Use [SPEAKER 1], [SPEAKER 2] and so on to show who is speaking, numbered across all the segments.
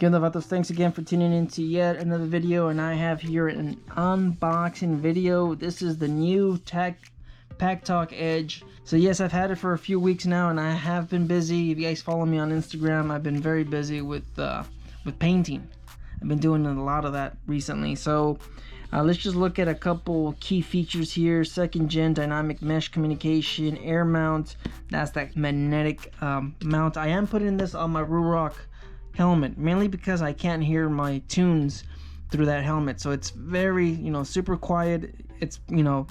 [SPEAKER 1] Give the Vatos, thanks again for tuning in to yet another video, and I have here an unboxing video. This is the new Packtalk Edge. So yes, I've had it for a few weeks now, and I have been busy. If you guys follow me on Instagram, I've been very busy with painting. I've been doing a lot of that recently. So let's just look at a couple key features here. Second gen dynamic mesh communication, air mount. That's that magnetic mount. I am putting this on my Ruroc helmet mainly because I can't hear my tunes through that helmet. So it's very, you know, super quiet. It's, you know,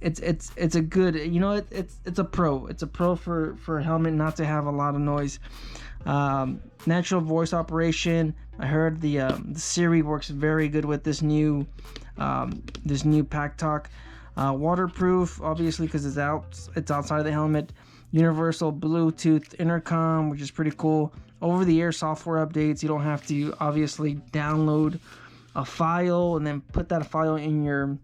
[SPEAKER 1] it's a good, you know, it's a pro. It's a pro for a helmet not to have a lot of noise. Natural voice operation. I heard the Siri works very good with this new Packtalk. Waterproof, obviously, because it's outside of the helmet. Universal Bluetooth intercom, which is pretty cool. Over-the-air software updates. You don't have to obviously download a file and then put that file in your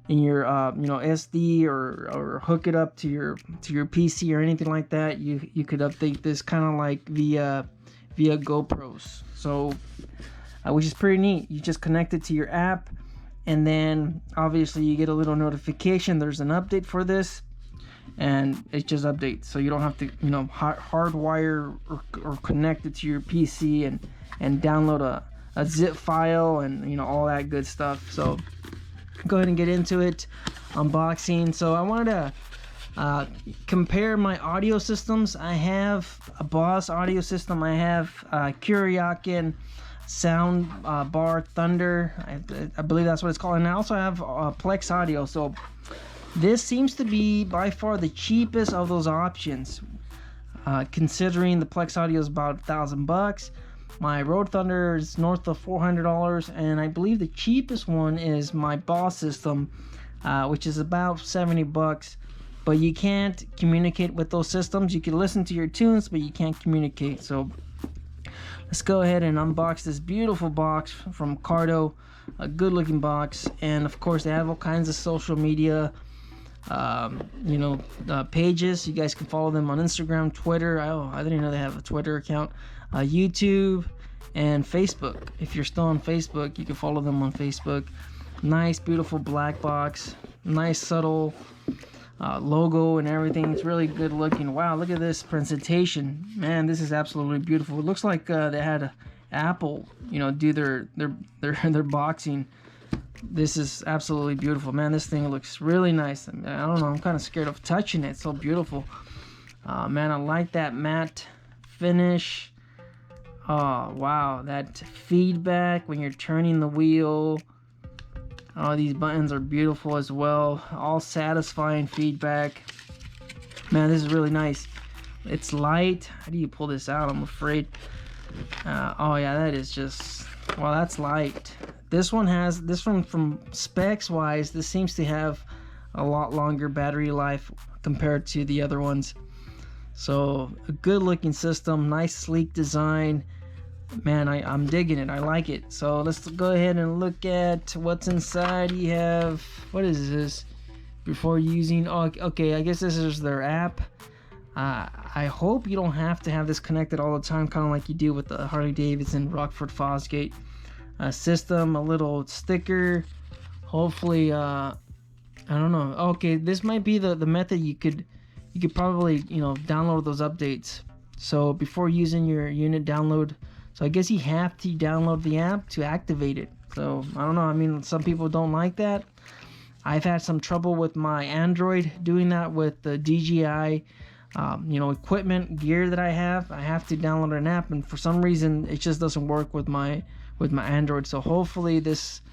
[SPEAKER 1] you know, SD or hook it up to your PC or anything like that. You could update this kind of like via GoPros. So which is pretty neat. You just connect it to your app, and then obviously you get a little notification there's an update for this, and it just updates. So you don't have to, you know, hardwire or connect it to your PC and download a zip file and, you know, all that good stuff. So go ahead and get into it. Unboxing. So I wanted to compare my audio systems. I have a Boss audio system. I have Kuryakin Sound Bar Thunder. I believe that's what it's called. And I also have Plex audio. So this seems to be by far the cheapest of those options, considering the Plex audio is about $1,000. My Rode Thunder is north of $400, and I believe the cheapest one is my Boss system, which is about $70. But you can't communicate with those systems. You can listen to your tunes, but you can't communicate. So let's go ahead and unbox this beautiful box from Cardo. A good looking box, and of course they have all kinds of social media you know, pages. You guys can follow them on Instagram, Twitter. I didn't know they have a Twitter account. YouTube and Facebook. If you're still on Facebook, you can follow them on Facebook. Nice beautiful black box, nice subtle logo and everything. It's really good looking. Wow, look at this presentation, man. This is absolutely beautiful. It looks like they had Apple, you know, do their boxing. This is absolutely beautiful, man. This thing looks really nice. I don't know, I'm kind of scared of touching it. It's so beautiful. Man, I like that matte finish. Oh wow, that feedback when you're turning the wheel. Oh, these buttons are beautiful as well. All satisfying feedback. Man, this is really nice. It's light. How do you pull this out? I'm afraid. Oh yeah, that is just, well, that's light. This one from specs wise, this seems to have a lot longer battery life compared to the other ones. So a good looking system, nice sleek design. Man, I'm digging it. I like it. So let's go ahead and look at what's inside. You have, what is this? Before using, oh, okay, I guess this is their app. I hope you don't have to have this connected all the time, kind of like you do with the Harley-Davidson Rockford Fosgate system. A little sticker. Hopefully, I don't know. Okay, this might be the method you could probably, you know, download those updates. So before using your unit, download. So I guess you have to download the app to activate it. So I don't know. I mean, some people don't like that. I've had some trouble with my Android doing that with the DJI, you know, equipment gear that I have. I have to download an app, and for some reason it just doesn't work with my Android. So hopefully this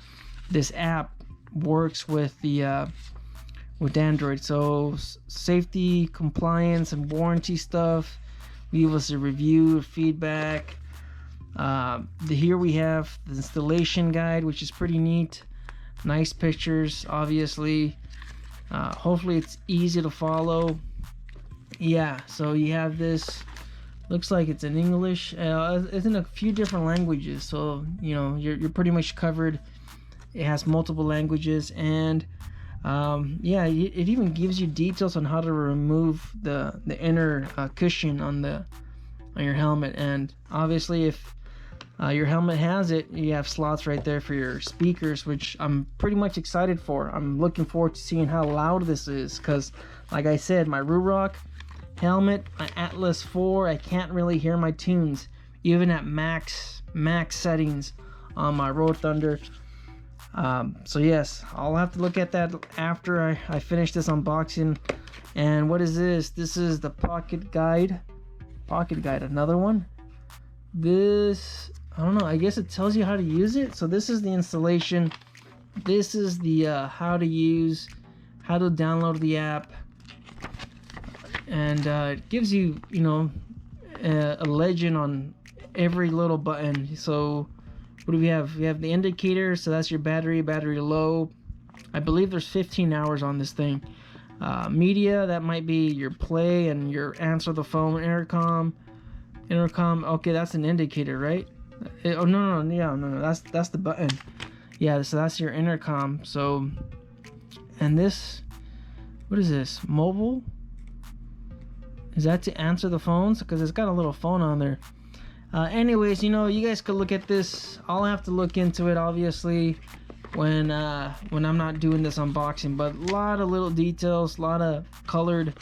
[SPEAKER 1] app works with the with Android. So safety, compliance, and warranty stuff. Leave us a review, feedback. Here we have the installation guide, which is pretty neat. Nice pictures, obviously. Hopefully it's easy to follow. Yeah, so you have this. Looks like it's in English. It's in a few different languages, so you know you're pretty much covered. It has multiple languages, and yeah, it even gives you details on how to remove the inner cushion on your helmet. And obviously, if Your helmet has it. You have slots right there for your speakers, which I'm pretty much excited for. I'm looking forward to seeing how loud this is, because like I said, my Ruroc helmet, my Atlas 4, I can't really hear my tunes even at max settings on my Road Thunder. So yes, I'll have to look at that after I finish this unboxing. And what is this? This is the pocket guide. Another one. This, I don't know, I guess it tells you how to use it. So this is the installation. This is the how to download the app. And it gives you, you know, a legend on every little button. So what do we have? We have the indicator, so that's your battery low. I believe there's 15 hours on this thing. Media, that might be your play and your answer the phone, intercom. Okay, that's an indicator, right? No, that's the button. Yeah, so that's your intercom. So, and this, what is this? Mobile? Is that to answer the phones? Because it's got a little phone on there. Anyways, you know, you guys could look at this. I'll have to look into it, obviously, when I'm not doing this unboxing. But a lot of little details, a lot of colored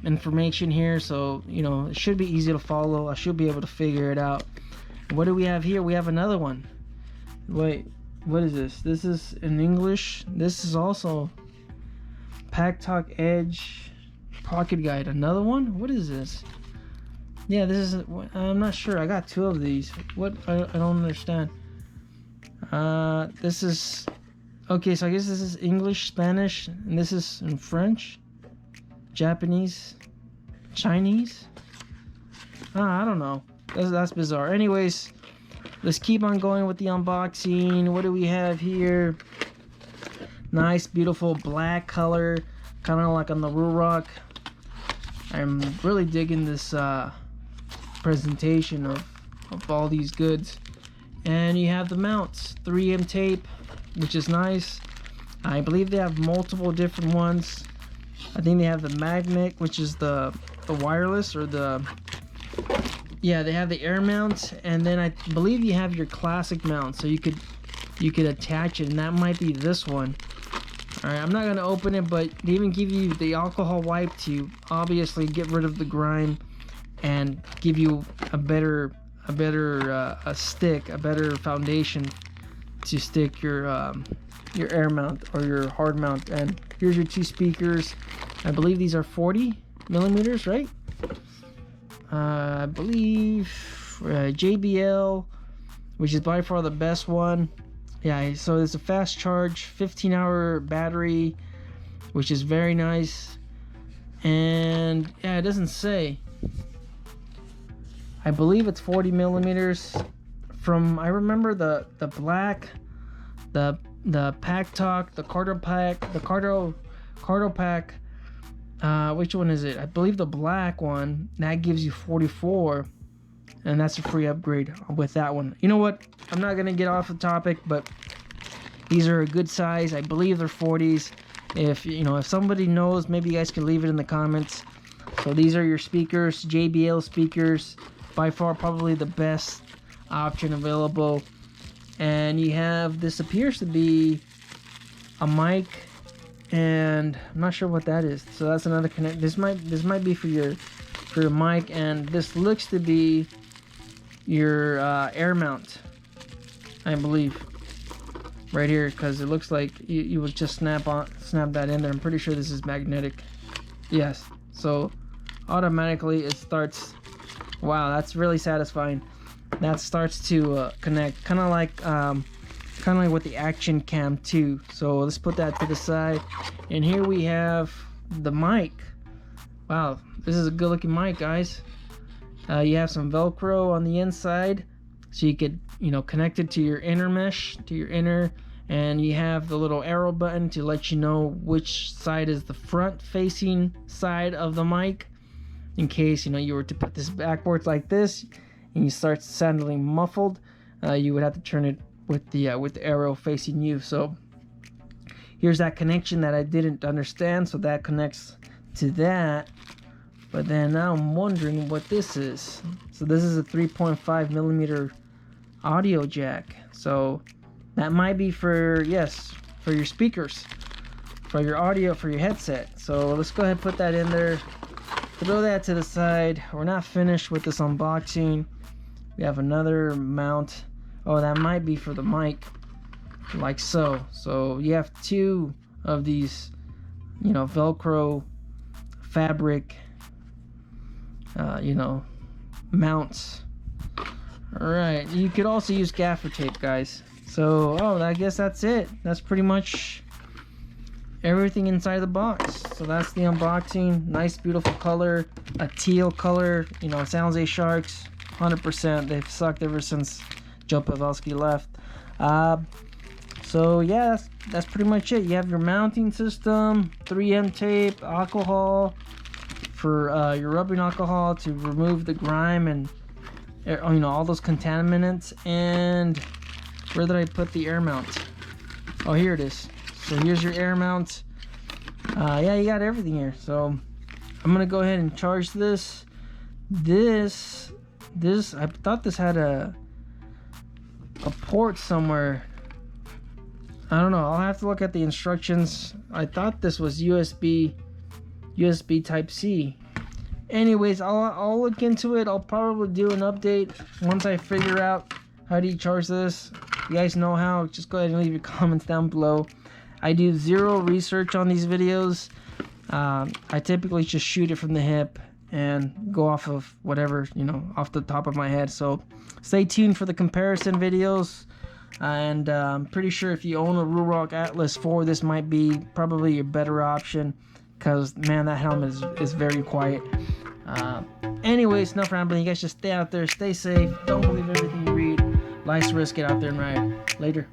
[SPEAKER 1] information here. So, you know, it should be easy to follow. I should be able to figure it out. What do we have here? We have another one. Wait, what is this? This is in English. This is also Packtalk Edge Pocket Guide. Another one? What is this? Yeah, this is, I'm not sure. I got two of these. What? I don't understand. This is, okay, so I guess this is English, Spanish, and this is in French, Japanese, Chinese. I don't know. That's bizarre. Anyways, let's keep on going with the unboxing. What do we have here? Nice, beautiful black color, kind of like on the Ruroc. I'm really digging this presentation of all these goods. And you have the mounts, 3M tape, which is nice. I believe they have multiple different ones. I think they have the magnet, which is the wireless, or the, yeah, they have the air mount, and then I believe you have your classic mount, so you could attach it, and that might be this one. All right, I'm not gonna open it, but they even give you the alcohol wipe to obviously get rid of the grime and give you a better stick, a better foundation to stick your air mount or your hard mount. And here's your two speakers. I believe these are 40 millimeters, right? I believe JBL, which is by far the best one. Yeah, so it's a fast charge, 15-hour battery, which is very nice. And yeah, it doesn't say. I believe it's 40 millimeters. From, I remember the black, the Packtalk, the Cardo Pack. Which one is it? I believe the black one, that gives you 44, and that's a free upgrade with that one. You know what? I'm not gonna get off the topic, but these are a good size. I believe they're 40s. If somebody knows, maybe you guys can leave it in the comments. So these are your speakers, JBL speakers, by far probably the best option available. And you have, this appears to be a mic, and I'm not sure what that is. So that's another connect. This might be for your mic, and this looks to be your air mount, I believe, right here, because it looks like you would just snap that in there. I'm pretty sure this is magnetic. Yes, so automatically it starts. Wow, that's really satisfying. That starts to connect, kind of like with the Action Cam 2. So let's put that to the side. And here we have the mic. Wow, this is a good looking mic, guys. You have some Velcro on the inside, so you could, connect it to your inner mesh, and you have the little arrow button to let you know which side is the front facing side of the mic. In case, you were to put this backwards like this and you start sounding muffled, you would have to turn it with the arrow facing you. So here's that connection that I didn't understand, so that connects to that. But then now I'm wondering what this is. So this is a 3.5 millimeter audio jack. So that might be for, yes, for your speakers, for your audio, for your headset. So let's go ahead and put that in there. Throw that to the side. We're not finished with this unboxing. We have another mount. Oh, that might be for the mic, like so. So you have two of these, you know, Velcro fabric, you know, mounts. All right, you could also use gaffer tape, guys. So, oh, I guess that's it. That's pretty much everything inside the box. So that's the unboxing. Nice, beautiful color, a teal color. You know, San Jose Sharks, 100%. They've sucked ever since Joe Pavelski left. So yeah, that's pretty much it. You have your mounting system, 3M tape, alcohol for your rubbing alcohol to remove the grime and, you know, all those contaminants. And where did I put the air mount? Oh, here it is. So here's your air mount. Yeah, you got everything here. So I'm gonna go ahead and charge this. This I thought this had a port somewhere. I don't know. I'll have to look at the instructions. I thought this was USB Type C. Anyways, I'll look into it. I'll probably do an update once I figure out how do you charge this. If you guys know how, just go ahead and leave your comments down below. I do zero research on these videos. I typically just shoot it from the hip and go off of whatever, you know, off the top of my head. So stay tuned for the comparison videos. And I'm pretty sure if you own a Ruroc Atlas 4, this might be probably your better option, because man, that helmet is very quiet. Anyways, enough rambling. You guys just stay out there, stay safe, don't believe everything you read. Life's risk, get out there and ride. Later.